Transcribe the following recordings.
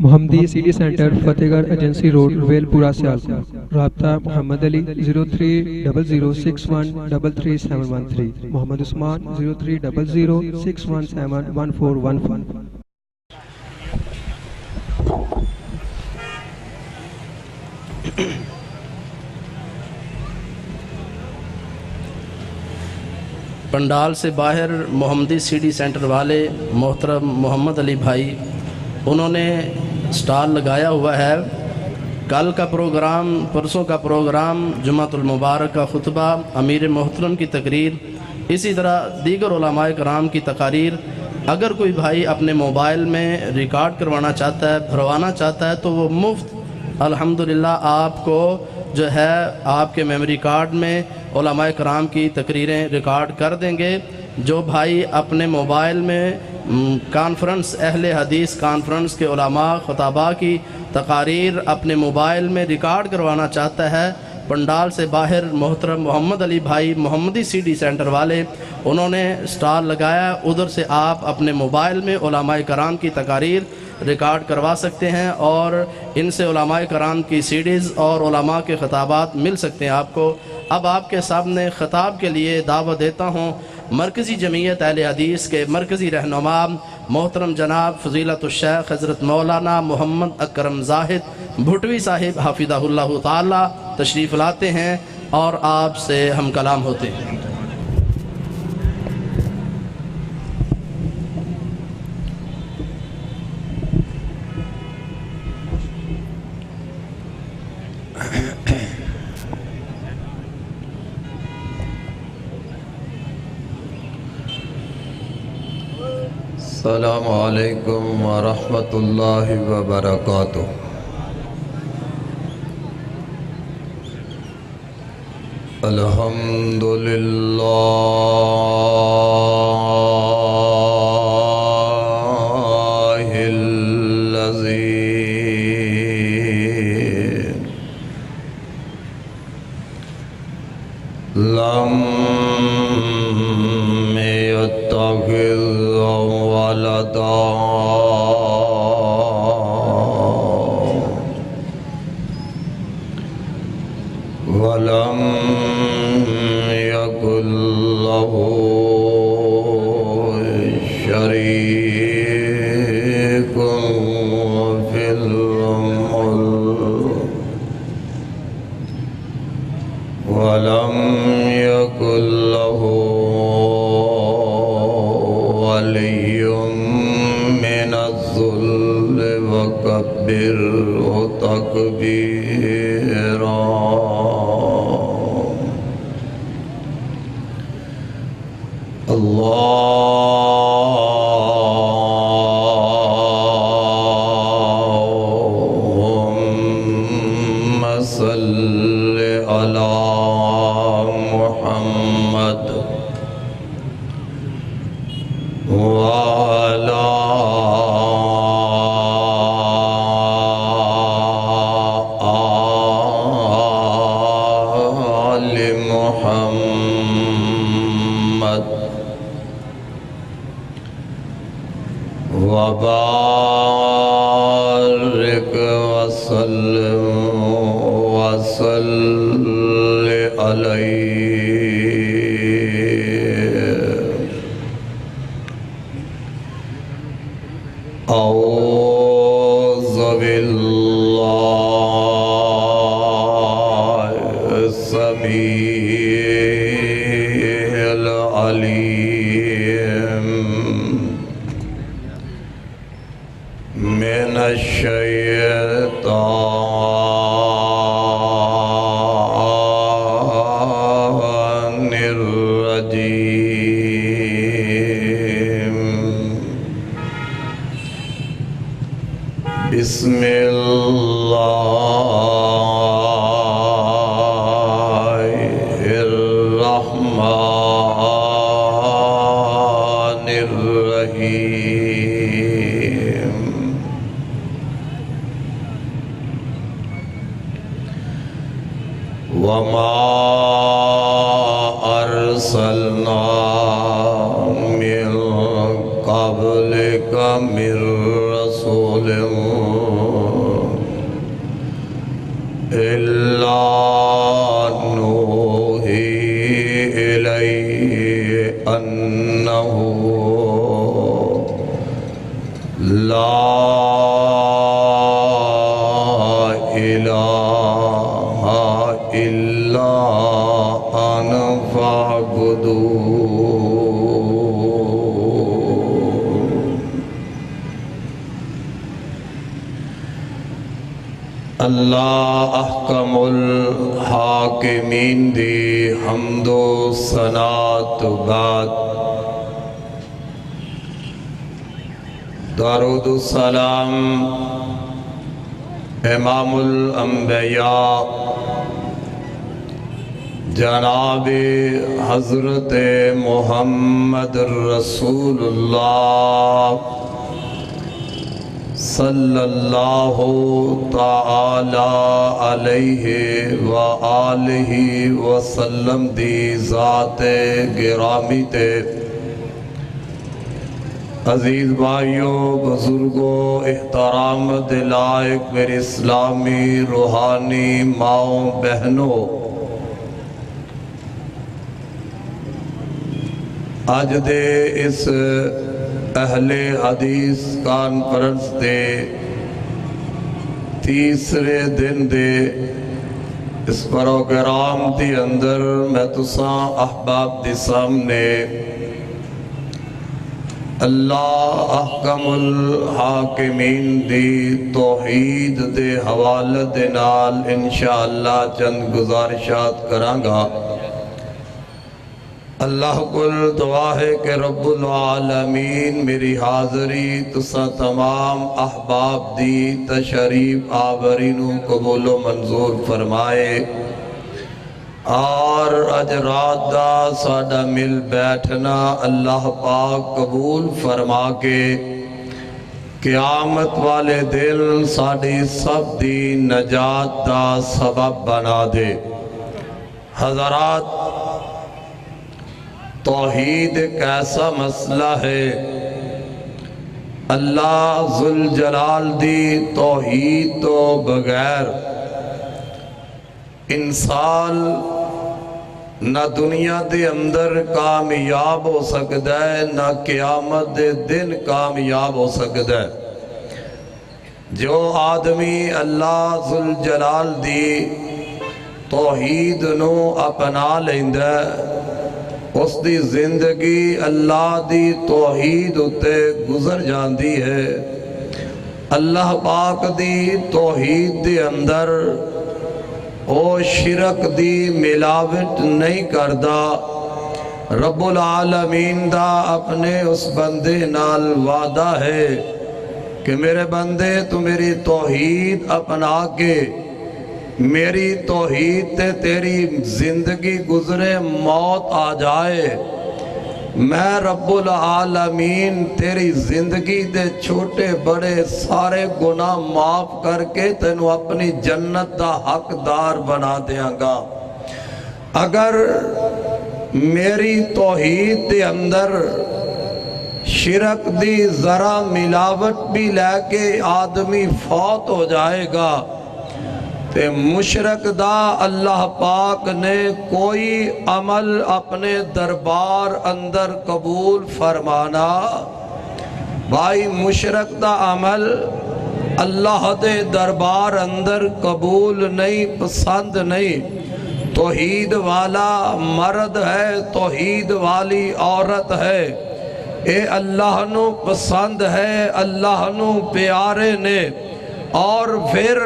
محمدی city centre فتح گڑھ agency road well پورہ سیالکوٹ۔ رابطہ محمد علی 0300613373 محمد عثمان 030061711415۔ پنڈال سے باہر محمدی سٹی سینٹر والے محترم محمد علی بھائی انہوں نے سٹال لگایا ہوا ہے۔ کل کا پروگرام، پرسوں کا پروگرام، جمعۃ المبارک کا خطبہ، امیر محترم کی تقریر، اسی طرح دیگر علماء کرام کی تقاریر، اگر کوئی بھائی اپنے موبائل میں ریکارڈ کروانا چاہتا ہے، بھروانا چاہتا ہے تو وہ مفت الحمدللہ آپ کو جو ہے آپ کے میموری کارڈ میں علماء کرام کی تقریریں ریکارڈ کر دیں گے۔ جو بھائی اپنے موبائل میں کانفرنس، اہل حدیث کانفرنس کے علماء خطباء کی تقاریر اپنے موبائل میں ریکارڈ کروانا چاہتا ہے، پنڈال سے باہر محترم محمد علی بھائی محمدی سٹی سینٹر والے انہوں نے سٹال لگایا، ادھر سے آپ اپنے موبائل میں علماء کرام کی تقاریر ریکارڈ کروا سکتے ہیں اور ان سے علماء کرام کی سیڈیز اور علماء کے خطابات مل سکتے ہیں آپ کو۔ اب آپ کے سامنے خطاب کے لیے دعوت دیتا ہوں مرکزی جمعیت اہل حدیث کے مرکزی رہنما محترم جناب فضیلت الشیخ حضرت مولانا محمد اکرم زاہد بھٹوی صاحب حفظہ اللہ تعالی تشریف لاتے ہیں اور آپ سے ہم کلام ہوتے ہیں۔ السلام علیکم ورحمۃ اللہ وبرکاتہ۔ الحمدللہ الذی لم يتخذ ولدا ولم يكن له شريك في الملك ولم يكن له ولي من الذل وكبره تكبيرا۔ اللهم صل على محمد وعلى آل محمد وبارك وسلم عليه۔ أعوذ بالله السميع العليم من الشيطان الرجيم۔ بسم الله الرحمن الرحيم۔ وما أرسلنا من قبلك من رسول إلا نوحي إليه أنه لا إله إلا أنا فاعبدون۔ اللہ احکم الحاکمین دی حمد و ثنا تو بعد درود و سلام امام الانبیاء جناب حضرت محمد رسول اللہ صلی اللہ تعالی علیہ وآلہ وسلم دی ذات گرامی تے عزیز بھائیوں بزرگوں احترام دلائق میرے اسلامی روحانی ماؤں بہنوں، آج دے اس اہل حدیث کانفرنس دے تیسرے دن دے اس پروگرام دی اندر میں تساں احباب دی سامنے اللہ احکم الحاکمین دی توحید دے حوالے دے نال انشاءاللہ چند گزارشات کرانگا۔ اللہ کل دعا ہے کہ رب العالمین میری حاضری تسا تمام احباب دی تشریف آورینو قبول و منظور فرمائے، اور اجرات دا ساڈا مل بیٹھنا اللہ پاک قبول فرما کے قیامت والے دل ساڈی سب دی نجات دا سبب بنا دے۔ حضرات، توحید ایک ایسا مسئلہ ہے، اللہ ذوالجلال دی توحید تو بغیر انسان نہ دنیا دے اندر کامیاب ہو سکتا ہے، نہ قیامت دے دن کامیاب ہو سکتا ہے۔ جو آدمی اللہ ذوالجلال دی توحید نو اپنا لیندا ہے، اس دی زندگی اللہ دی توحید اتے گزر جاندی ہے۔ اللہ پاک دی توحید دے اندر او شرک دی ملاوٹ نہیں کردا۔ رب العالمین دا اپنے اس بندے نال وعدہ ہے کہ میرے بندے تو میری توحید اپنا کے میری توحید تے تیری زندگی گزرے موت آ جائے، میں رب العالمین تیری زندگی دے چھوٹے بڑے سارے گناہ معاف کر کے تینوں اپنی جنت دا حقدار بنا دیاں گا۔ اگر میری توحید دے اندر شرک دی ذرا ملاوٹ بھی لے کے آدمی فوت ہو جائے گا تے مشرک دا اللہ پاک نے کوئی عمل اپنے دربار اندر قبول فرمانا۔ بھائی مشرک دا عمل اللہ دے دربار اندر قبول نہیں، پسند نہیں۔ توحید والا مرد ہے، توحید والی عورت ہے، اے اللہ نو پسند ہے، اللہ نو پیارے نے۔ اور پھر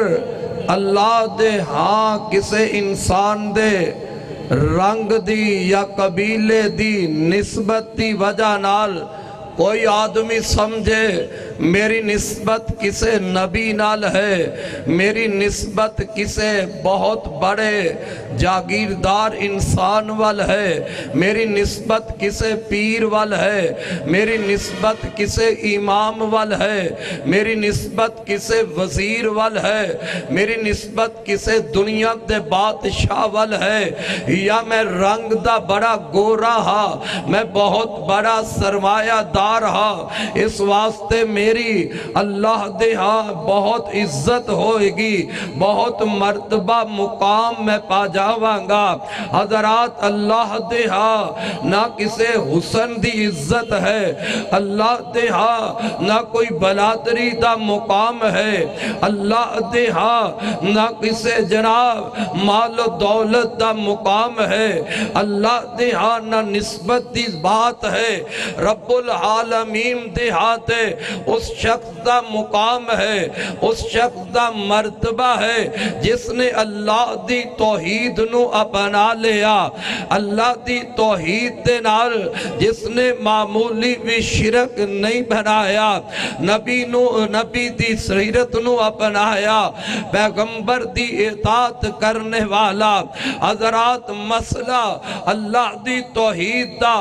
اللہ دے ہاں کسے انسان دے رنگ دی یا قبیلے دی نسبت دی وجہ نال کوئی آدمی سمجھے میری نسبت کسے نبی نال ہے، میری نسبت کسے بہت بڑے جاگیردار انسان وال ہے، میری نسبت کسے پیر وال ہے، میری نسبت کسے امام وال ہے، میری نسبت کسے وزیر وال ہے، میری نسبت کسے دنیا دے بادشاہ وال ہے، یا میں رنگ دا بڑا گورا ہاں، میں بہت بڑا سرمایہ دار ہاں، اس واسطے میری میری اللہ دے ہاں بہت عزت ہوئے گی، بہت مرتبہ مقام میں پا جاواں گا۔ حضرات اللہ دے ہاں نہ کسے حسن دی عزت ہے، اللہ دے ہاں نہ کوئی بلادری دا مقام ہے، اللہ دے ہاں نہ کسے جناب مال و دولت دا مقام ہے، اللہ دے ہاں نہ نسبت دی بات ہے۔ رب العالمین دے ہاتھ اس شخص دا مقام ہے، اس شخص دا مرتبہ ہے جس نے اللہ دی توحید نو اپنا لیا، اللہ دی توحید دے نال جس نے معمولی بھی شرک نہیں بنایا، نبی دی سیرت نو اپنایا، پیغمبر دی اطاعت کرنے والا۔ حضرات مسئلہ اللہ دی توحید دا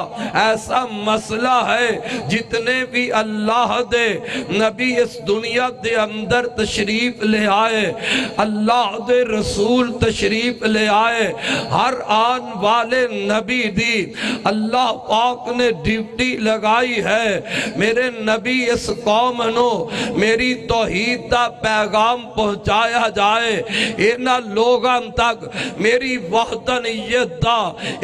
ایسا مسئلہ ہے، جتنے بھی اللہ دے نبی اس دنیا دے اندر تشریف لے آئے، اللہ دے رسول تشریف لے آئے، ہر آن والے نبی دی اللہ پاک نے ڈیوٹی لگائی ہے، میرے نبی اس قوم نو میری توحید دا پیغام پہنچایا جائے، اینا لوگاں تک میری وحدانیت دا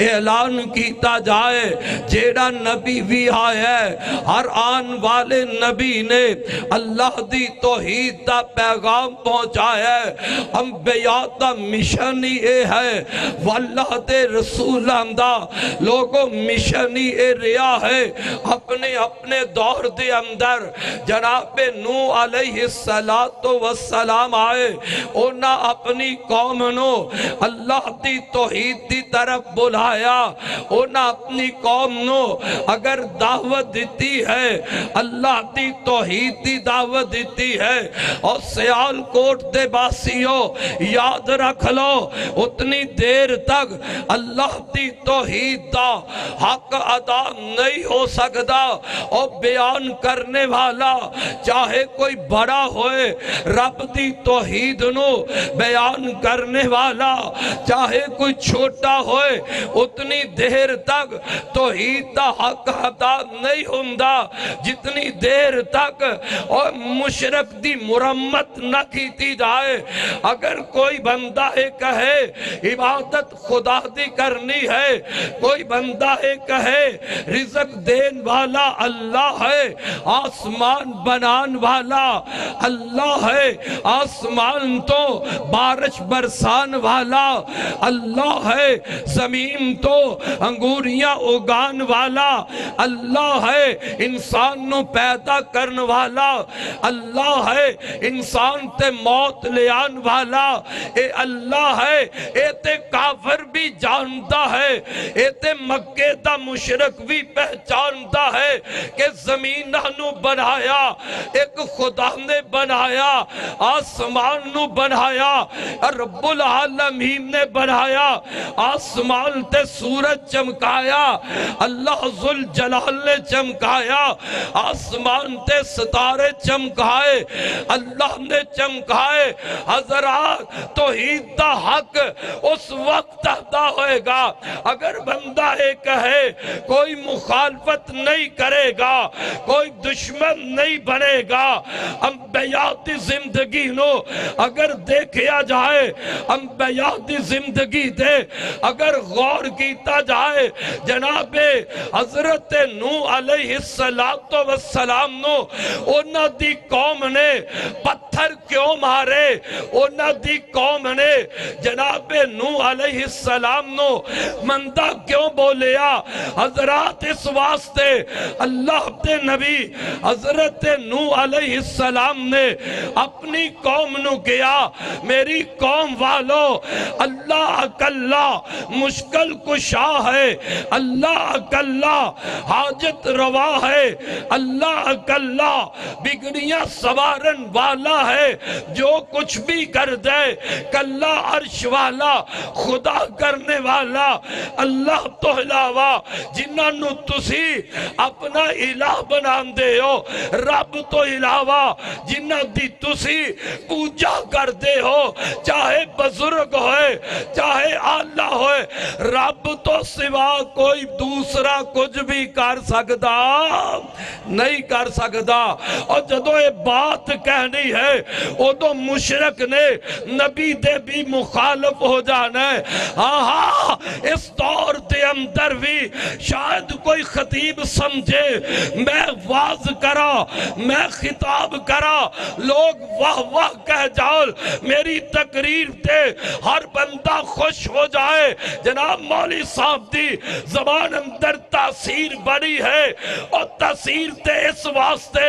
اعلان کیتا جائے۔ جیڑا نبی بھی آیا ہے، ہر آن والے نبی نے اللہ دی توحید دا پیغام پہنچایا ہے۔ انبیاء دا مشن ہی اے ہے، واللہ دے رسولاں دا لوگوں مشن ہی اے ریا ہے۔ اپنے دور دے اندر جناب نوح علیہ السلام آئے، انہاں اپنی قوم نو اللہ دی توحید دی طرف بلایا، انہاں اپنی قوم نو اگر دعوت دیتی ہے، اللہ دی توحید دی دعوت دیتی ہے، اور سیال کوٹ دے باسیوں یاد رکھ لو، اتنی دیر تک اللہ دی توحید دا حق ادا نہیں ہو سکتا، اور بیان کرنے والا چاہے کوئی بڑا ہوئے، رب دی توحید نو بیان کرنے والا چاہے کوئی چھوٹا ہوئے، اتنی دیر تک توحید دا حق ادا نہیں ہوندہ جتنی دیر تک اور مشرک دی مرمت نہ کیتی جائے۔ اگر کوئی بندہ کہے عبادت خدا دی کرنی ہے، کوئی بندہ کہے رزق دین والا اللہ ہے، آسمان بنان والا اللہ ہے، آسمان تو بارش برسان والا اللہ ہے، زمین تو انگوریاں اگان والا اللہ ہے، انسان نو پیدا کرن والا اللہ ہے، انسان تے موت لیان والا اے اللہ ہے۔ اے تے کافر بھی جانتا ہے، اے تے مکے دا مشرک بھی پہچانتا ہے کہ زمین نو بنایا ایک خدا نے بنایا، آسمان نو بنایا رب العالمین نے بنایا، آسمان تے سورج چمکایا اللہ ذوالجلال نے چمکایا، آسمان تے ستارے چمکائے اللہ نے چمکائے۔ حضرات توحید دا حق اس وقت ادا ہوئے گا اگر بندہ کہے کوئی مخالفت نہیں کرے گا، کوئی دشمن نہیں بنے گا۔ انبیاء دی زندگی نو اگر دیکھیا جائے، انبیاء دی زندگی دے اگر غور کیتا جائے، جناب حضرت نوح علیہ السلام نو انہاں دی قوم نے پتھر کیوں مارے، انہاں دی قوم نے جناب نوح علیہ السلام نو مندہ کیوں بولیا؟ حضرات اس واسطے اللہ دے نبی حضرت نوح علیہ السلام نے اپنی قوم نو کیا، میری قوم والو اللہ اکلا مشکل کشا ہے، اللہ اکلا حاجت روا ہے، اللہ اکلا بگڑیاں سوارن والا ہے، جو کچھ بھی کر دے کلا عرش والا خدا کرنے والا اللہ تو علاوہ جنہاں نو تسی اپنا الہ بنان دے ہو، رب تو علاوہ جنہاں دی تسی پوجا کر دے ہو، چاہے بزرگ ہوئے چاہے آلہ ہوئے، رب تو سوا کوئی دوسرا کچھ بھی کر سکتا نہیں کر سکتا۔ سکدا اور جدوں یہ بات کہنی ہے ادو مشرک نے نبی دے بھی مخالف ہو جانا ہے. ہاں اس دور دے اندر بھی شاید کوئی خطیب سمجھے میں واز کرا میں خطاب کرا لوگ واہ واہ کہہ جاؤ میری تقریر تے ہر بندہ خوش ہو جائے. جناب مولی صاحب دی زبان اندر تاثیر بڑی ہے اور تاثیر تے اس واسطے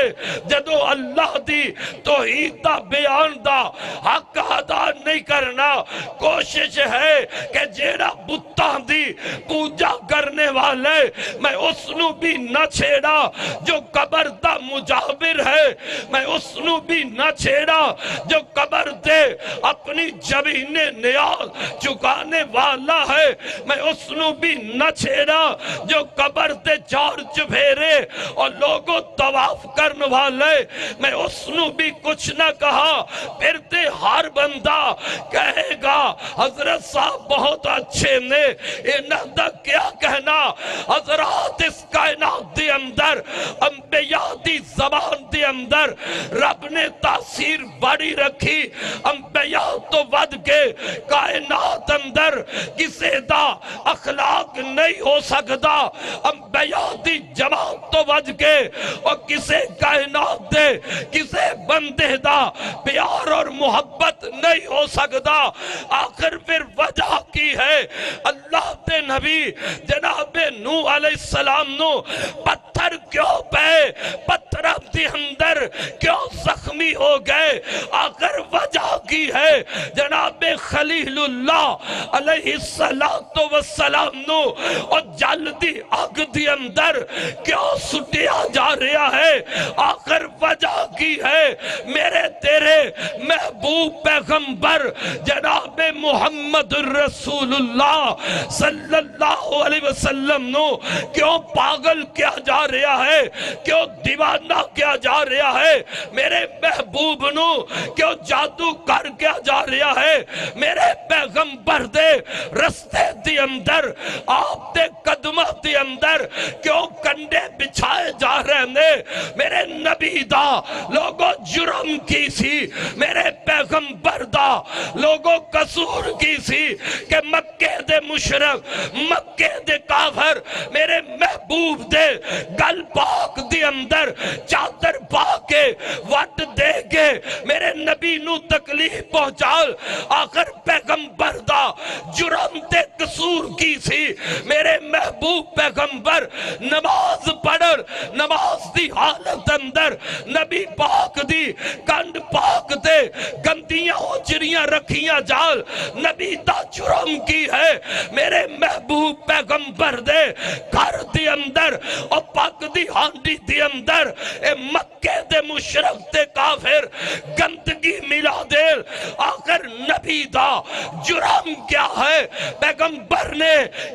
جدو اللہ دی توحید دا بیان دا حق ادا نہیں کرنا کوشش ہے کہ جیڑا بتاں دی پوجا کرنے والے میں اس نو بھی نہ چھیڑا جو قبر دا مجابر ہے میں اس نو بھی نہ چھیڑا جو قبر دے اپنی جبین نیاز چکانے والا ہے میں اس نو بھی نہ چھیڑا جو قبر دے چار چپھیرے اور لوگوں طواف کرنے والے میں اس نو بھی کچھ نہ کہا. پھر تے ہر بندہ کہے گا حضرت صاحب بہت اچھے نے انہاں دا کیا کہنا. حضرات اس کائنات دے اندر انبیاء دی زبان دے اندر رب نے تاثیر بڑی رکھی. انبیاء تو ود کے کائنات اندر کسے دا اخلاق نہیں ہو سکتا. انبیاء دی جماعت تو ود کے اور کسے کائنات دے کسے بندے دا پیار اور محبت نہیں ہو سکتا. آخر پھر وجہ کی ہے اللہ دے نبی جناب نوح علیہ السلام نو پتھر کیوں پہ پتھر دی اندر کیوں زخمی ہو گئے. آخر وجہ کی ہے جناب خلیل اللہ علیہ السلام نو اور جلدی آگ دی اندر کیوں سٹیا جا رہا ہے. آخر وجہ کی ہے میرے تیرے محبوب پیغمبر جناب محمد الرسول اللہ صلی اللہ علیہ وسلم نو کیوں پاگل کیا جا رہا ہے کیوں دیوانہ کیا جا رہا ہے. میرے محبوب نو کیوں جادو کر کیا جا رہا ہے. میرے پیغمبر دے رستے دی اندر آپ دے قدمہ دی اندر کیوں کنڈے بچھائے جا رہے نے. میرے نبی دا لوگوں جرم کی سی میرے پیغمبر دا لوگوں قصور کی سی کہ مکے دے مشرک مکے دے کافر میرے محبوب دے گل پاک دی اندر چادر پاک کے وٹ دے کے میرے نبی نو تکلیف پہنچال. آخر پیغمبر دا جرم تے قصور کی سی میرے محبوب پیغمبر نماز پڑھر نماز دی حالت اندر نبی پاک دی کنڈ پاک تے گندیاں اجریاں رکھیاں جال. نبی دا جرم کی ہے میرے محبوب پیغمبر دے گھر دی اندر اور پاک دی ہانڈی دی اندر اے مکے دے مشرک تے کافر گندگی ملا دے. آخر نبی دا جرم کیا ہے. پیغمبر نے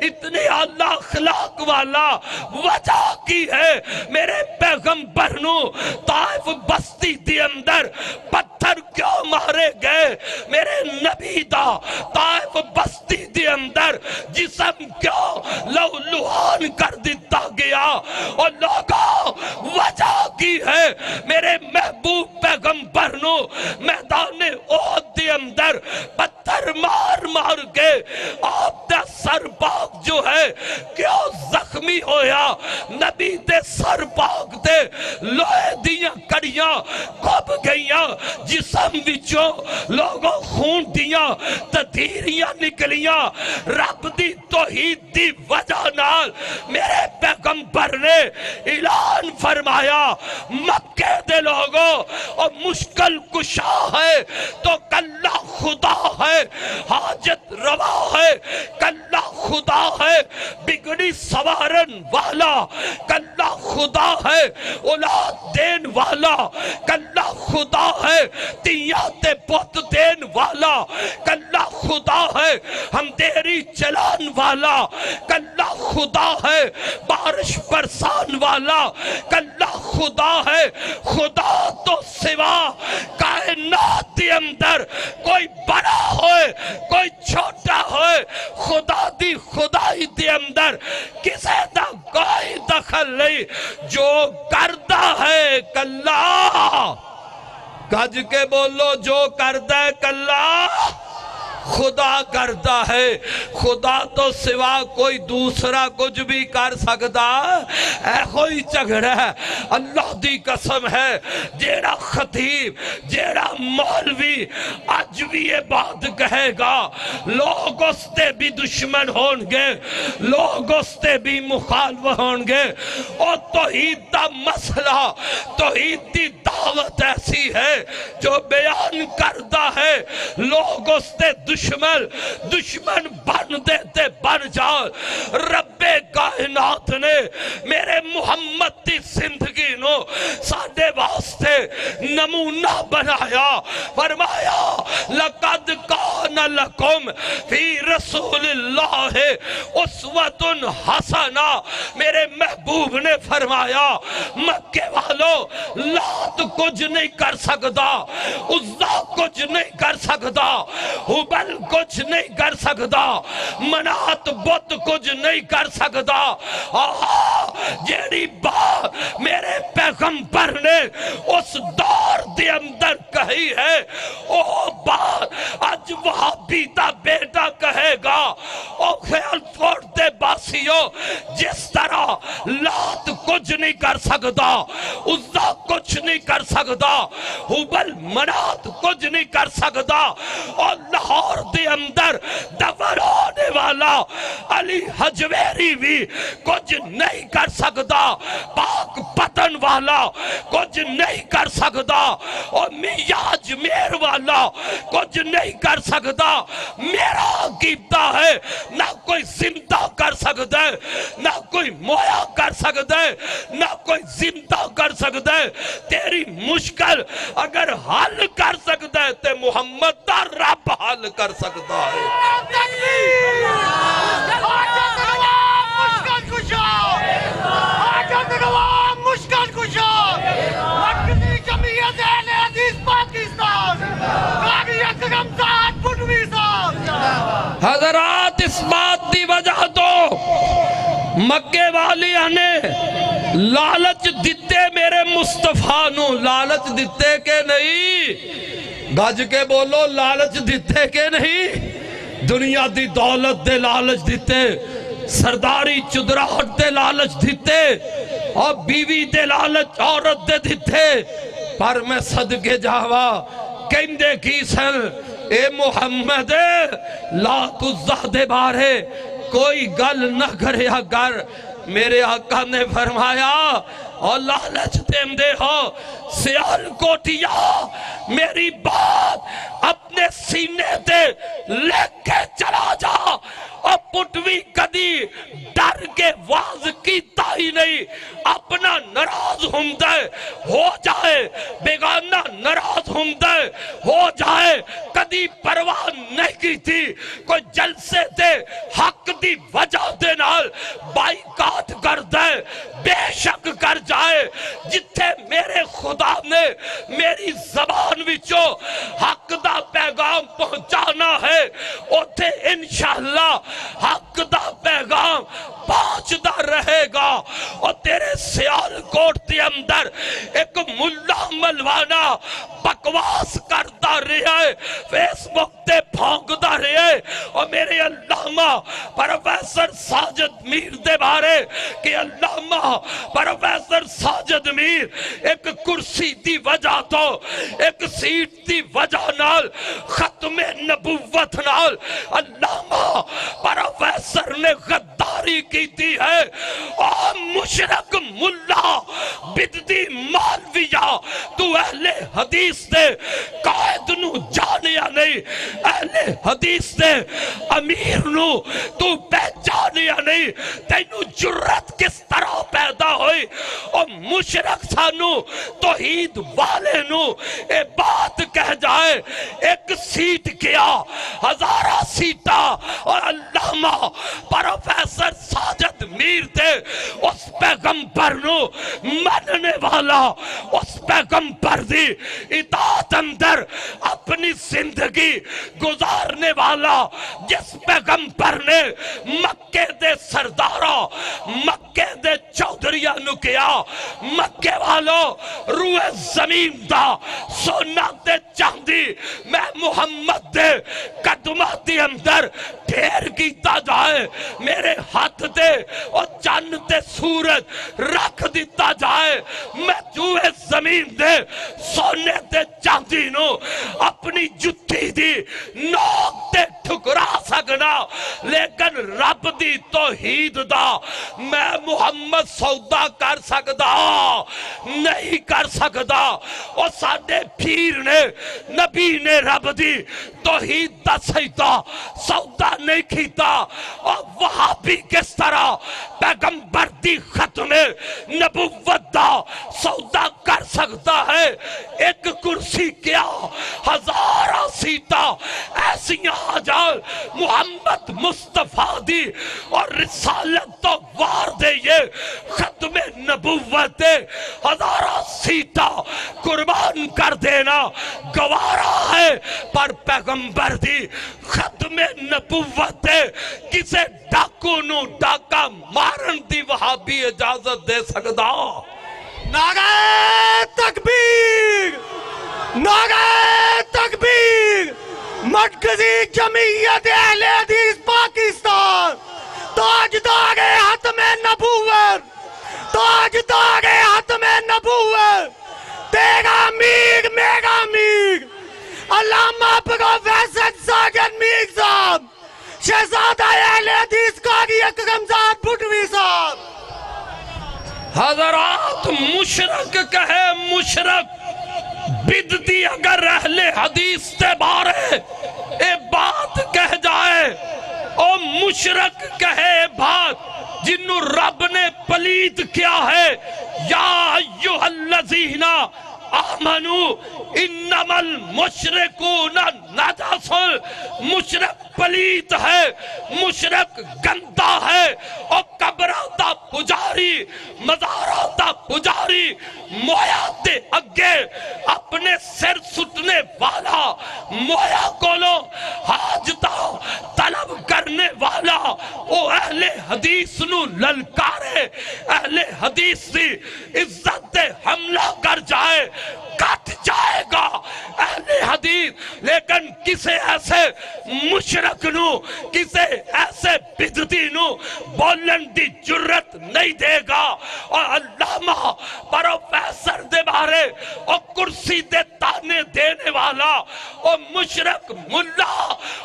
اتنے اعلیٰ اخلاق والا وجہ کی ہے میرے پیغمبر نو طائف بستی دی اندر پتھر کیوں مارے گئے. میرے نبی دا طائف بستی دی اندر جسم کیوں لو لوہان کر دیتا گیا. اور لوگوں وجہ کی ہے میرے محبوب پیغمبر نو میدان احد دی اندر پتھر مار مار کے آپ دا سر پاک جو ہے کیوں زخمی ہویا. نبی دے سر پاک دے لوہے دیاں کڑیاں کھب گئیاں جسم وچوں لوگوں خون دیاں تدھیریاں نکلیاں. رب دی توحید دی وجہ نال میرے پیغمبر نے اعلان فرمایا مکے دے لوگوں اور مشکل کشا ہے تو کلہ خدا ہے حاجت روا ہے کلہ خدا ہے بگڑی سوارن والا کلہ خدا ہے اولاد دین والا کلہ خدا ہے تیات پت دین والا کلہ خدا ہے ہمدیری چلان والا کلہ خدا ہے بارش برسان والا کلہ خدا ہے. خدا تو سوا کائنات دی اندر کوئی بڑا ہوئے کوئی چھوٹا ہوئے خدا دی خدائی دی اندر کسے دا کوئی دخل نہیں. جو کردہ ہے کلا گج کے بولو جو کردہ کلا خدا کرتا ہے خدا تو سوا کوئی دوسرا کچھ بھی کر سکتا اے کوئی جھگڑا ہے اللہ دی قسم ہے جیڑا خطیب جیڑا مولوی آج بھی یہ بات کہے گا لوگ اس تے بھی دشمن ہونگے لوگ اس تے بھی مخالف ہونگے اور توحید دا مسئلہ توحید دی دعوت ایسی ہے جو بیان کرتا ہے لوگ اس تے دشمن بن دیتے بن جا رب کائنات نے میرے محمد دی زندگی نو ساڈے واسطے نمونہ بنایا فرمایا لقد کان لکم فی رسول اللہ اسوۃ حسنہ میرے محبوب نے فرمایا مکے والوں لات کچھ نہیں کر سکتا عزا کچھ نہیں کر سکتا حبل کچھ نہیں کر سکتا منات بت کچھ نہیں کر سکتا جیڑی بات میرے پیغمبر نے اس دور دے اندر کہی ہے او بات آج وہابی دا بیٹا کہے گا او خیال فورتے باسیو جس طرح لات کچھ نہیں کر سکتا عزا کچھ نہیں کر سکتا حبل منات کچھ نہیں کر سکتا اور لاہور دے اندر دور ہونے والا علی حجویری بھی کچھ نہیں کر سکتا پاک پتن والا کچھ نہیں کر سکتا اور میاں اجمیر والا کچھ نہیں کر سکتا میرا عقیدہ ہے نہ کوئی زندہ کر سکتا ہے نہ کوئی مویا کر سکتا ہے نہ کوئی زندہ کر سکتا ہے تیری مشکل اگر حل کر سکتا ہے تے محمد دا رب حل کر سکتا ہے مشکل کشا مرکزی جمعیت اہل حدیث پاکستان قاضی اکرم صاحب پٹوی صاحب حضرات اس بات دی وجہ تو مکے والیاں نے لالچ دیتے میرے مصطفیٰ نو لالچ دیتے کہ نہیں گج کے بولو لالچ دیتے کہ نہیں دنیا دی دولت دے لالچ دیتے سرداری چدراہٹ دے لالچ دیتے اور بیوی دے لالچ عورت دے دیتے پر میں صدقے جاوا کہندے کی سن اے محمد لا تزہ دے بارے کوئی گل نہ کرے اگر میرے آقا نے فرمایا اور لالچ دیں دے ہو سیال کوٹیا میری بات اپنے سینے دے لے کے چلا جا اور پٹوی کدی ڈر کے واز کیتا ہی نہیں اپنا نراز ہمدے ہو جائے بیگانہ نراز ہمدے ہو جائے کدی پرواہ نہیں کی تھی کوئی جلسے دے حق دی وجہ دے نال بائیکاٹ کر دے بے شک کر جائے جتھے میرے خدا نے میری زبان وچوں حق دا پیغام پہنچانا ہے اوتھے انشاءاللہ حق دا پیغام پہنچتا رہے گا اور تیرے سیال کوٹ دے اندر ایک ملا ملوانا بکواس کرتا رہے فیس بک تے پھونکتا رہے اور میرے علامہ پروفیسر ساجد میر دے بارے کہ علامہ پروفیسر ساجد میر ایک کرسی دی وجہ تو ایک سیٹ دی وجہ نال ختم نبوت نال علامہ پروفیسر نے غداری کی تھی ہے اور مشرک ملا بددی مالویہ تو اہل حدیث دے قائد نو جانے یا نہیں اہل حدیث دے امیر نو تو پہچانے یا نہیں تینو جرت کس طرح پیدا ہوئی اور مشرک سانو توحید والے نو اے بات کہہ جائے ایک سیٹ کیا ہزارہ سیٹا اور علامہ پروفیسر ساجد میر تھے اس پیغمبر نو مننے والا اس پیغمبر دی اطاعت اندر اپنی زندگی گزارنے والا جس پیغمبر نے مکے دے سردارا مکے دے چودھریاں نو کیا مکے والو روح زمین دا سونا تے چاندی میں محمد دے قدمہ دی اندر ڈھیر کیتا جائے میرے ہاتھ دے اور چند تے سورج رکھ دیتا جائے میں روح زمین دے سونے تے چاندی نو اپنی جتی دی نوک تے ٹھکرا سکنا لیکن رب دی توحید دا میں محمد سودا کر سکدا نہیں کر سکدا اور ساڈے پیر نے نبی نے رب دی توحید دا سودا نہیں کیتا اور وہاں بھی کس طرح پیغمبر دی ختم نبوت دا سودا کر سکتا ہے ایک کرسی کیا ہزارہ سیٹا ایسی آ جائے محمد مصطفیٰ دی اور رسالت تو وار دے یہ ختم نبوت ہزارہ سیٹا قربان کر دینا گوارا ہے پر پیغمبر دی ختم نبوت کسے ڈاکو نو ڈاکا مارن دی وہابی اجازت دے سکدا نعرہ تکبیر نعرہ تکبیر مرکزی جمعیت اہل حدیث پاکستان تاجدار ختم نبوت تاجدار ختم نبوت تیرا میر میرا میر علامہ پروفیسر ساجد میر صاحب شہزادہ اہل حدیث قاری اکرم زاد بھٹوی صاحب حضرات مشرک کہے مشرک بدتی اگر اہل حدیث تے بارے اے بات کہہ جائے او مشرک کہے بات جنہوں رب نے پلید کیا ہے یا ایوہ الذین آمنو انما المشرکون نجس مشرک پلید ہے مشرک گندہ ہے اور قبرہ پجاری مزارہ پجاری مویا دے اگے اپنے سر سٹنے والا مویا کولو حاجتہ طلب کرنے والا او اہل حدیث نو للکارے اہل حدیث دی عزت دے حملہ کر جائے کٹ جائے گا اہل حدیث لیکن کسے ایسے مشرک نو کسے ایسے بدتی نو بولن دی جرت نہیں دے گا اور علامہ پروفیسر دے بارے اور کرسی دے تانے دینے والا اور مشرک ملا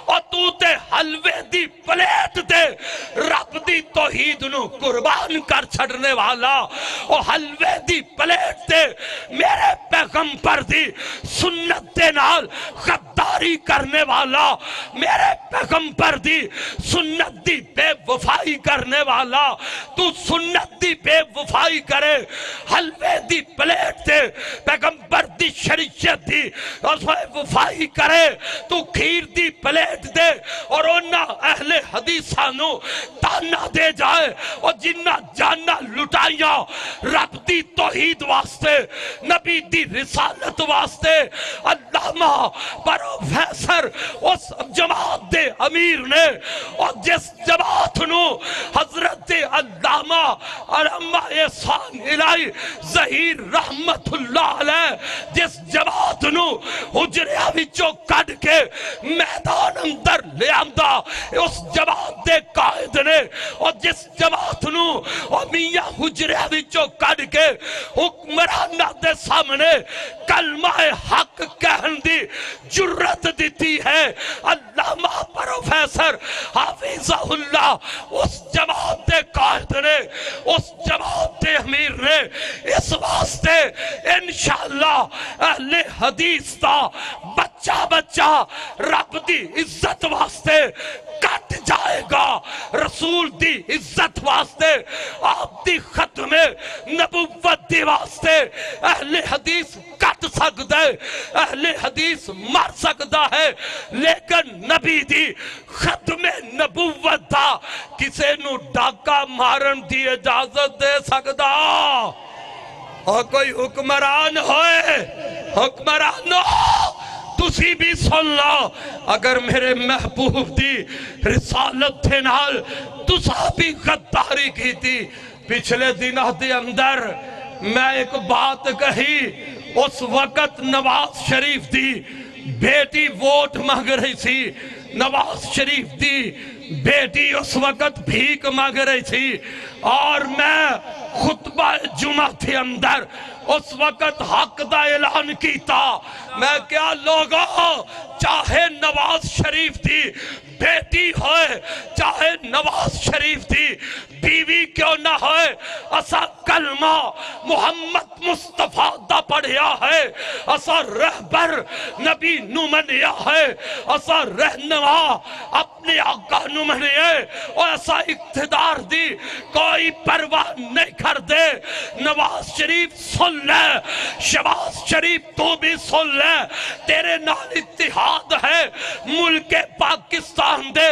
اور تو تے حلوے دی پلیٹ دے رب دی توحید نو قربان کر چھڑنے والا اور حلوے دی پلیٹ دے میرے پیغمبر دی سنت دے نال غداری کرنے والا میرے پیغمبر دی سنت دی بے وفائی کرنے والا تو سنت دی بے وفائی کرے حلوے دی پلیٹ دے پیغمبر دی شریعت دی اور وفائی کرے تو کھیر دی پلیٹ دے اور انہا اہل حدیثانو تانا دے جائے اور جنہ جانا لٹائیاں رب دی توحید واسطے نبی دی رسالت واسطے علامہ پروفیسر اس جماعت دے امیر نے اور جس جماعت نو حضرت علامہ علامہ احسان الہی ظہیر رحمت اللہ علیہ جس جماعت نو حجریہ وچوں کڈ کے میدان اندر لے آمدہ اس جماعت دے قائد نے اور جس جماعت نو اور میاں حجریہ وچوں کڈ کے حکمرانہ دے سامنے کلمہ حق کہن دی جرت دیتی ہے علامہ پروفیسر حافظہ اللہ اس جماعت دے قائد نے اس جماعت دے امیر نے اس واسطے انشاءاللہ اہل حدیث دا بچہ بچہ رب دی عزت واسطے کٹ جائے گا رسول دی عزت واسطے آپ دی ختم نبوت دی واسطے اہل حدیث کٹ سکتا ہے اہل حدیث مر سکتا ہے لیکن نبی دی ختم نبوت دا کسے نو ڈاکا مارن دی اجازت دے سکتا اور کوئی حکمران ہوئے حکمران ہو تسی بھی سن لو اگر میرے محبوب دی رسالت دے نال تسا بھی غداری کی تھی پچھلے دنوں دے اندر میں ایک بات کہی اس وقت نواز شریف دی بیٹی ووٹ مانگ رہی تھی نواز شریف دی بیٹی اس وقت بھیک مانگ رہی تھی اور میں خطبہ جمعہ کے اندر اس وقت حق دا اعلان کیتا میں کیا لوگوں چاہے نواز شریف دی بیٹی ہوئے چاہے نواز شریف دی بیوی کیوں نہ ہوئے اسا کلمہ محمد مصطفیٰ دا پڑھیا ہے اسا رہبر نبی نو منیا ہے اسا رہنما اپنے آقا نو منیا اور اسا اقتدار دی کوئی پرواہ نہیں کر دے نواز شریف سن لے شہباز شریف تو بھی سن لے تیرے نال اتحاد ہے ملک پاکستان دے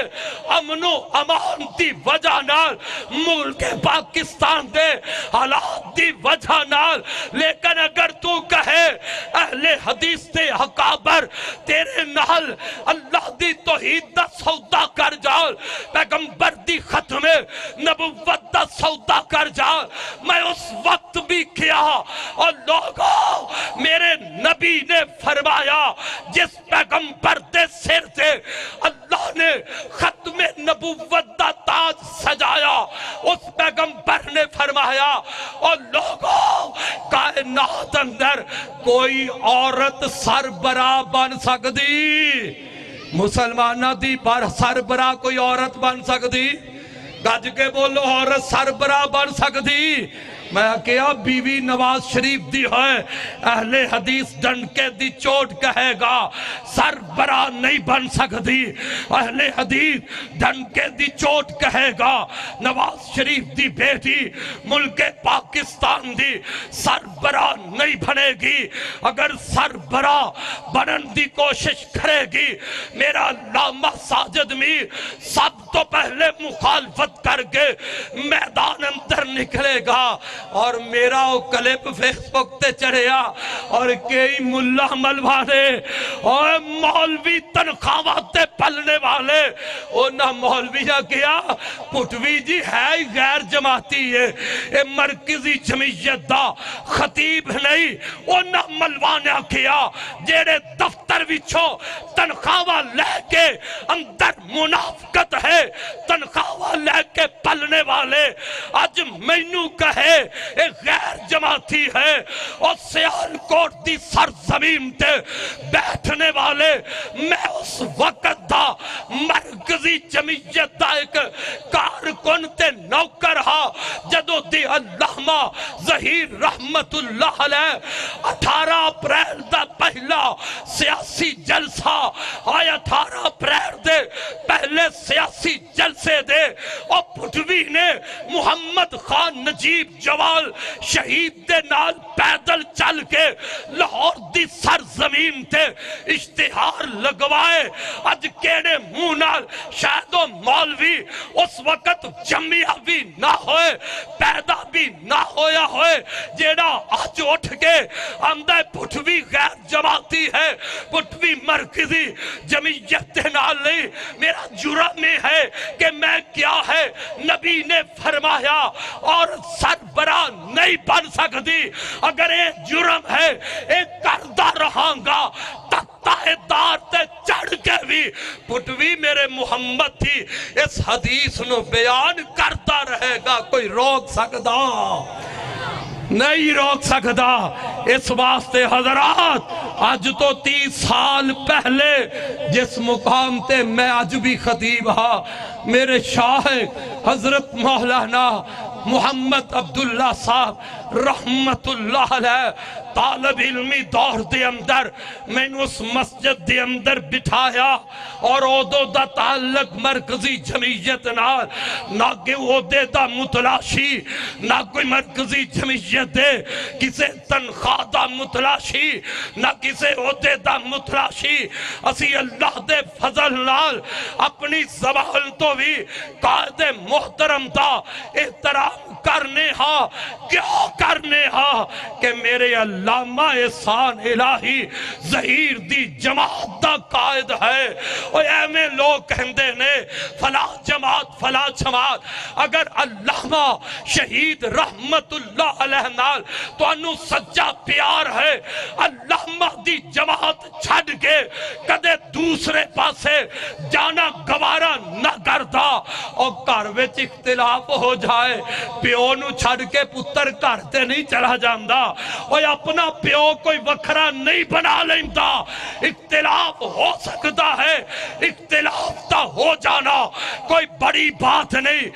امن و امان دی وجہ نال ملک پاکستان دے حالات دی وجہ نال لیکن اگر تو کہے اہل حدیث دے حقابر تیرے نال اللہ دی توحید دا سودا کر جاؤ پیغمبر دی ختم نبوت دا سودا کر جاؤ میں اس وقت بھی کیا اور لوگوں میرے نبی نے فرمایا جس پیغمبر دے سر سے اللہ نے ختم نبوت دا تاج سجایا اس پیغمبر نے فرمایا اور لوگوں کائنات اندر کوئی عورت سربراہ بن سکتی مسلمانہ دی پر سربراہ کوئی عورت بن سکتی گج کے بولو عورت سربراہ بن سکتی میں کیا بیوی نواز شریف دی ہے اہل حدیث ڈنکے دی چوٹ کہے گا سربراہ نہیں بن سکتی اہل حدیث ڈنکے دی چوٹ کہے گا نواز شریف دی بیٹی ملک پاکستان دی سربراہ نہیں بنے گی اگر سربراہ بنن دی کوشش کرے گی میرا علامہ ساجد میر سب تو پہلے مخالفت کر کے میدان اندر نکلے گا اور میرا وہ کلپ فیس بک تے چڑھیا اور کئی ملا ملوانے اور مولوی تنخواہاتے پلنے والے انہا مولویہ کیا پٹوی جی ہے غیر جماعتی ہے اے مرکزی جمعیت دا خطیب نہیں انہا ملوانے کیا جیڑے دفتر وچھو تنخواہ لے کے اندر منافقت ہے تنخواہ لے کے پلنے والے آج مینو کہے ایک غیر جماعتی ہے اور سیالکوٹ دی سرزمین تے بیٹھنے والے میں اس وقت دا مرکزی جمعیت دا ایک کارکن تے نوکر ہا جدو دی علامہ ظہیر رحمت اللہ علیہ 18 اپریل دا پہلا سیاسی جلسہ آیا 18 اپریل دے پہلے سیاسی جلسے دے اور پٹوی نے محمد خان نجیب جوال شہید دے نال پیدل چل کے لاہور دی سرزمین تے اشتہار لگوائے اج کیڑے منہ نال شاید و مولوی اس وقت جمعیہ بھی نہ ہوئے پیدا بھی نہ ہویا ہوئے جیڑا آج اٹھ کے اندھے پٹوی غیر جماعتی ہے پٹوی مرکزی جمعیت دے نال نہیں میرا جرم میں ہے کہ میں کیا ہے نبی نے فرمایا اور سربراہ نہیں بن سکتی اگر ایک جرم ہے ایک کردہ رہاں گا تختہ دار تے چڑھ کے بھی پٹوی میرے محمد تھی اس حدیث نو بیان کرتا رہے گا کوئی روک سکتا نہیں روک سکتا اس واسطے حضرات آج تو 30 سال پہلے جس مقام تے میں آج بھی خطیب ہاں میرے شاہ حضرت مولانا محمد عبداللہ صاحب رحمت اللہ علیہ طالب علمی دور دے اندر میں نے اس مسجد دے اندر بٹھایا اور عہدہ دا تعلق مرکزی جمعیت نہ کہ عہدے دا متلاشی نہ کوئی مرکزی جمعیت دے کسے تنخواہ دا متلاشی نہ کسے عہدے دا متلاشی اسی اللہ دے فضل نال اپنی زبان تو بھی قائد محترم دا احترام کرنے ہاں کیا کرنے ہاں کہ میرے علامہ احسان الہی ظہیر دی جماعت دا قائد ہے. اور ایویں لوگ کہندے نے فلاں جماعت فلاں جماعت. اگر علامہ شہید رحمت اللہ علیہ نال تو انو سچا پیار ہے علامہ دی جماعت چھڑ کے کدے دوسرے پاسے جانا گوارا نہ کردا. اور گھر وچ اختلاف ہو جائے پیو نو چھڑ کے پتر گھر تے نہیں چلا جاندا. اور اپنا پیو کوئی وکھرا نہیں بنا لیندا. اختلاف ہو سکتا ہے, اختلاف تا ہو جانا کوئی بڑی بات نہیں.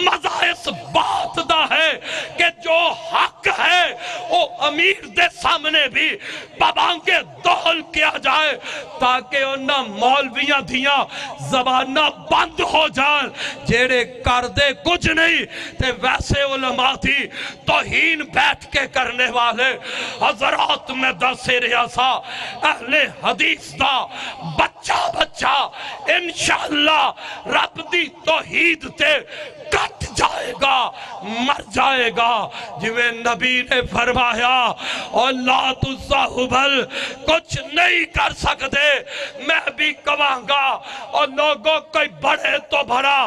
مزہ اس بات دا ہے کہ جو حق ہے وہ امیر دے سامنے بھی پابانگے دول کیا جائے تاکہ انہاں مولویاں دیاں زبانہ بند ہو جائیں جیڑے کر دے کچھ نہیں تے ویسے علماء تھی توہین بیٹھ کے کرنے والے. حضرات میں دس ریاسا اہل حدیث دا بچہ انشاءاللہ رب دی توحید تے کٹ جائے گا, مر جائے گا. جویں نبی نے فرمایا اور لا تزہبل کچھ نہیں کر سکتے. میں بھی کہاں گا اور لوگوں کوئی بڑے تو بڑا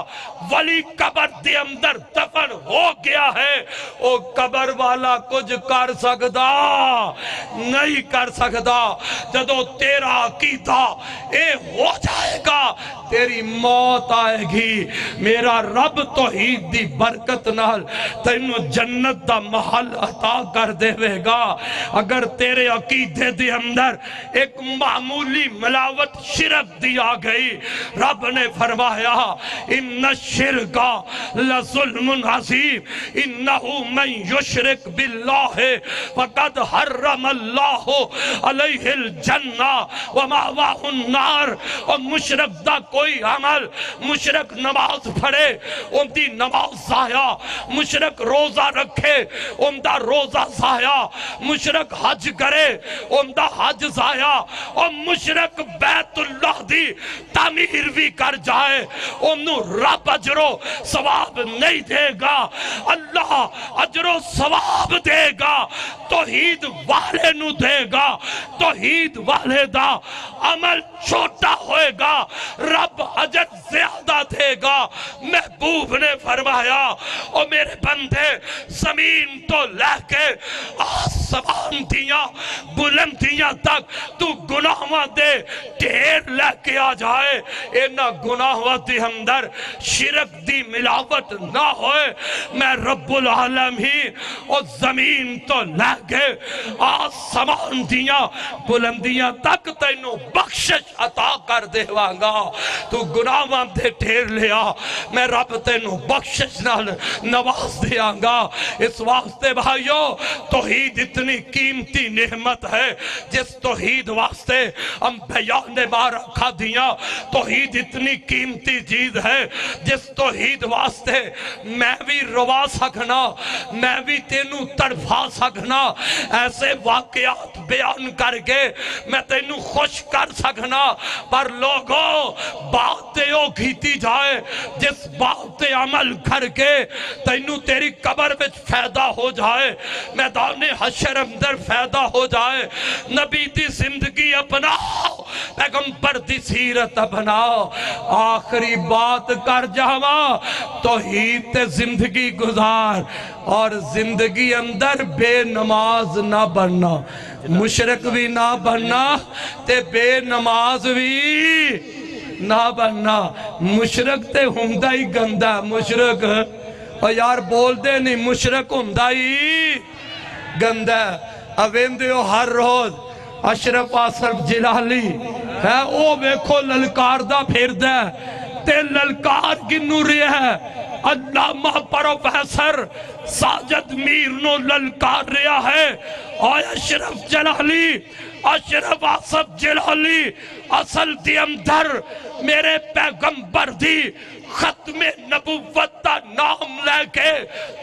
ولی قبر دے اندر دفن ہو گیا ہے, وہ قبر والا کچھ کر سکتا نہیں کر سکتا. جدو تیرا عقیدہ اے ہو جائے گا تیری موت آئے گی. میرا رب توحید دی برکت نال تینو جنت دا محل عطا کر دے گا. اگر تیرے عقیدے دے اندر ایک معمولی ملاوٹ شرک دی آ گئی, رب نے فرمایا ان الشرک لظلم عظیم انہو من یشرک باللہ فقد حرم اللہ علیہ الجنہ ومأواہ النار. اور مشرک دا کوئی عمل, مشرک نماز پڑھے ان دی نماز ضائع, مشرک روزہ رکھے ان دا روزہ ضائع, مشرک حج کرے ان دا حج ضائع, اور مشرک بیت اللہ دی تعمیر بھی کر جائے انہوں رب اجر و ثواب نہیں دے گا. اللہ اجر و ثواب دے گا, توحید والے نو دے گا. توحید والے دا عمل چھوٹا ہوئے گا, رب اجر زیادہ دے گا. محبوب نے فرمایا اور میرے بندے زمین تو لے کے آسمان دیاں بلندیاں تک تو گناہاں دے ڈھیر لے کے آ جائے, اینا گناہاں دے اندر شرک دی ملاوٹ نہ ہوئے. میں رب العالمین اور زمین تو لے کے آسمان دیاں بلندیاں تک تینوں بخشش عطا کر دے وانگا. تو گناہاں دے ڈھیر لیا, میں رب تینوں بخشش نال نواز دے آنگا. اس واسطے بھائیو توحید اتنی قیمتی نعمت ہے جس توحید واسطے انبیاء نے مارا کھا دیا. توحید اتنی قیمتی چیز ہے جس توحید واسطے میں بھی روا سکنا, میں بھی تینوں تڑفا سکنا, ایسے واقعات بیان کر کے میں تینوں خوش کر سکنا. پر لوگوں بات ہو کھیتی جائے جس بات عمل کر کے تینوں تیری قبر وچ فائدہ ہو جائے, میدان حشر اندر فائدہ ہو جائے. نبی دی زندگی اپناؤ, پیغمبر دی سیرت اپناؤ. آخری بات کر جاواں توحید تے زندگی گزار, اور زندگی اندر بے نماز نہ بننا, مشرک بھی نہ بننا تے بے نماز بھی نہ بننا. مشرک تے ہندہ ہی گندہ, مشرک اور یار بول دے نہیں, مشرک ہندہ ہی گندہ. اویندے ہو ہر روز اشرف آصف جلالی ہے او بیکھو للکار دا پھر دے تے للکار گنو رہے ہے. علامہ پروفیسر ساجد میر نو للکار رہا ہے, اور اشرف جلالی اشرف آصف جلالی اصل دی اندر میرے پیغمبر دی ختم نبوت دا نام لے کے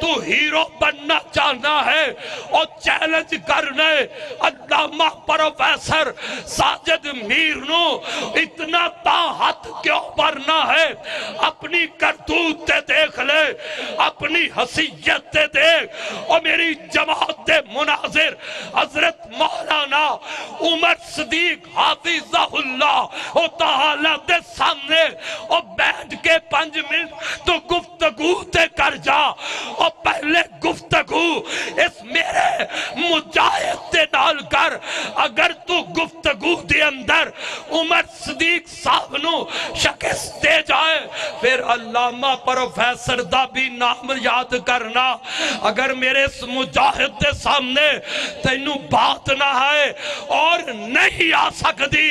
تو ہیرو بننا چاہنا ہے اور چیلنج کرنے علامہ پروفیسر ساجد میر نو اتنا تاحت کیوں بھرنا ہے؟ اپنی کرتوت تے دیکھ لے، اپنی حیثیت تے دیکھ۔ اور میری جماعت دے مناظر حضرت مولانا عمر صدیق حافظہ اللہ و تعالی دے سامنے اور بیٹھ کے 5 منٹ تو گفتگو تے کر جا، اور پہلے گفتگو اس میرے مجاہد تے نال کر۔ اگر تو گفتگو دے اندر عمر صدیق صاحب نو شکست دے جائے، پھر علامہ پروفیسر دا بھی نام یاد کرنا۔ اگر میرے اس مجاہد دے سامنے تینوں بات نہ ہے اور نہیں آ سکتی،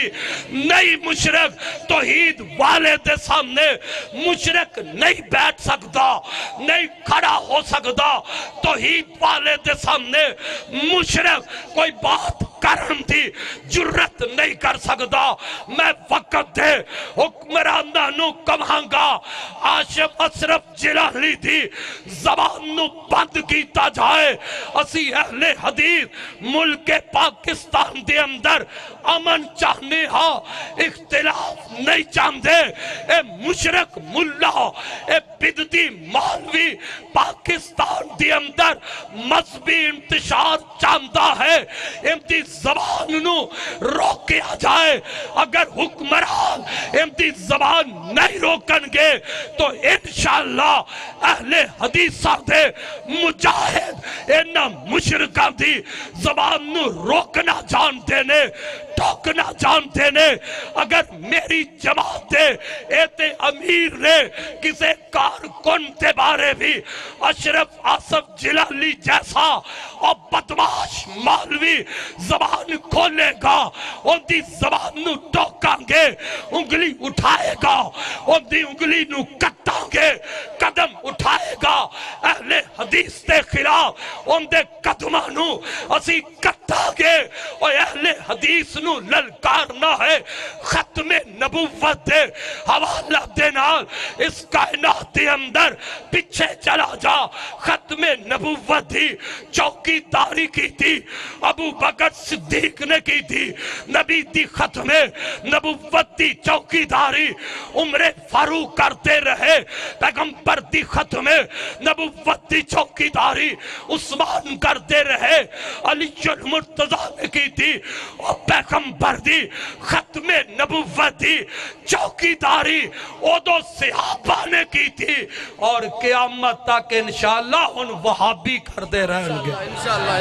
نہیں مشرق توحید والے دے سامنے مشرق نہیں بیٹھ سکتا، نہیں کھڑا ہو سکتا، توحید والے دے سامنے مشرق کوئی بات کرن دی جرت نہیں کر سکتا۔ میں وقت دے حکمرانہ نو کمہاں گا آشف اشرف جلالی دی زبان نو بند کیتا جائے۔ اسی اہل حدیث ملک پاکستان دے اندر امن چاہنے ہاں، اختلاف نہیں چاہتے۔ اے مشرق ملا، اے بدتی مولوی پاکستان دے اندر مذہبی انتشار چاہتا ہے، ان دی زبان نو روکیا جائے۔ اگر حکمران ان دی زبان نہیں روکن گے تو انشاءاللہ اہل حدیثہ دے مجاہد انہا مشرکہ دی زبان نو روکنا جانتے نے، ٹوکنا جانتے نے۔ اگر میری جماعت دے ایتے امیر نے کسے کارکن تے بارے بھی اشرف آصف جلالی جیسا اور بدماش مولوی زبان کھولے گا، ان دی زبان نو ٹوکاں گے، انگلی اٹھائے گا، ان دی انگلی نو کٹاں گے، قدم اٹھائے گا اہل حدیث دے خلاف، ان دے قدمہ نو اسی کٹاں گے۔ اور اہل حدیث نو للکارنا ہے ختم نبوت دے حوالہ دے نال۔ اس کائنات دے اندر پچھے چلا جا، ختم نبوت دی چوکی داری کی تھی ابو بکر صدیق نے کی تھی۔ نبی دی ختم نبوت دی چوکی داری عمر فاروق کرتے رہے۔ پیغمبر دی ختم نبوت دی چوکی داری عثمان کرتے رہے، علی المرتضیٰ نے کی تھی۔ اور پیغمبر دی ختم نبوت دی چوکی داری اودو صحابہ نے کی تھی، اور قیامت تک انشاءاللہ ان وہابی کر دے رہیں گے۔ انشاءاللہ